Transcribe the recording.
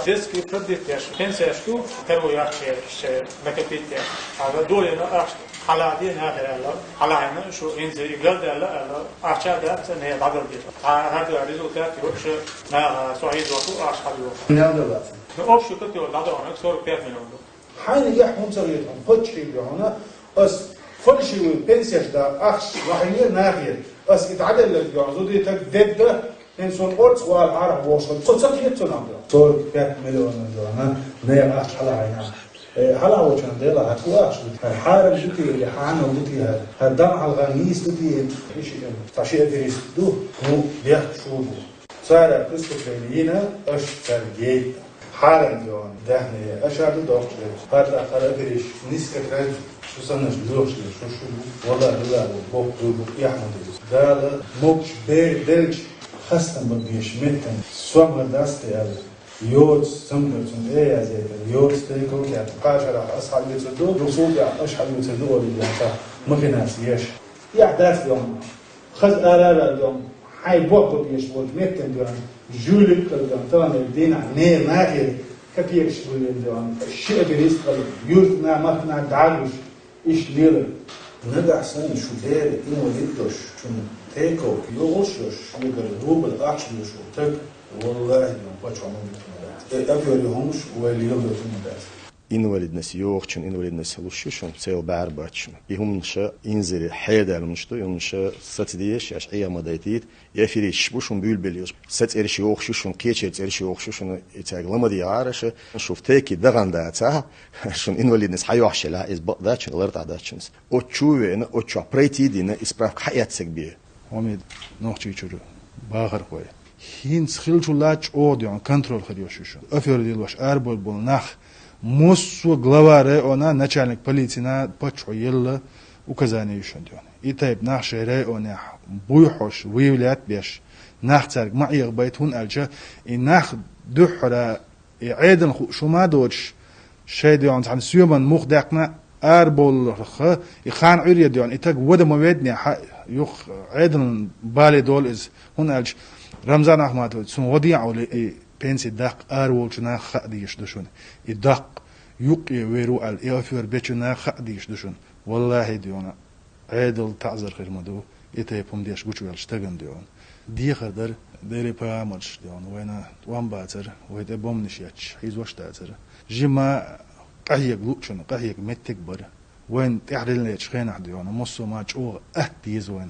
детский продиктяш, пенсияшку, теру яхш, накопите. هذا دول أنا حلادين هذا حلاينا شو إنزل يقدر لا أشياء ده سنة بعد الجيش. هذا الريزولتات يوش ما صحيح وقو أش حلو. نعم ده بس. أوف شو كنت يقول هذا أنا صور كيف منهم. حين يحكم صغيرهم خد شيء بهنا أس كل شيء بنسيش ده أخش وحني ناخير أس يتعدل الجوازو دي تجدد ده إنسان أرض سؤال عرب وصل صوت يتسون عبده. صور كيف مليون جوانا نيا أخش حلاينا. هلا هو كان ديلا هتواش الحارة جتي اللي حانا جتي هالدم على الغنيس جتي إيش فشيء دريس دو هو بيح شو صار قصة لينا أش صار جيد حارة جوان دهني أشعر دوخش هذا خلا دريش نسك كرج شو صنش دوخش شو والله لا بوق يحمد ده موكش بيرج خستم بديش متن سوام دستي هذا يوت سمعت إيه يا زيد يوت تيجو كي أتقاشر أصحاب يتصدق رسول يا أصحاب يتصدق اللي يعني ما في ناس يش يحدث يوم خذ آلة اليوم حي بوق بيش بوق متن ديان جولك ديان طبعا الدين نير ناخر كبيرش ديان الشيء بريست يوت ما كنا دعوش إيش ليله نرجع سنة شو دير إنه يدوش شو تيجو يوشش يقدر روب الأحش يشوف تك والله يوم بتشوفون أبيوريهمش واليوم يوم invalidnost yo'qchin invalidnost lushishun cel barbachun ihumsha inzeri haydalimishto yumsha satdiyesh yash ayamadaytit yafirish bushun bülbelish satserish yo'qshishun qechets erish yo'qshishun itaglamadi yarasha shufteki daganda ta shun invalidnost hayoshla iz badachin lertadachins ochuven ochu pretidina ispravk hayatsek bi omid noqchichuru bag'ir qo'y hin xilchulach odion контроль ходишь офердилваш арбол был нах муссу главаре она начальник полиции на почуелла указание еще делал и тайп нах шере он буйхош выявлять беш нах царг ما يغبيتون الجا и нах دحرا عيدن شو ما دوش شيء ديون عن سيومن مخ دقنا أربول خ يخان عريا ديون إتاق وده مويدني يخ عيدن بالي دول إز هون الج رمضان أحمد سون وديع ولا بنسي دق أرول شنا خديش دشون الدق يقي ويرو الإيافير بيتشنا خديش دشون والله ديونا عيدل تعذر خير مدو إتايبهم ديش بوشو يلشتغن ديون دي خدر ديري بامرش ديون وينا وان باتر ويدا بوم نشياتش حيزوش تاتر جيما قهيق لوشن قهيق متك بر وين تحللنا يتشخين ديون مصو ما تشوغ أهديز وين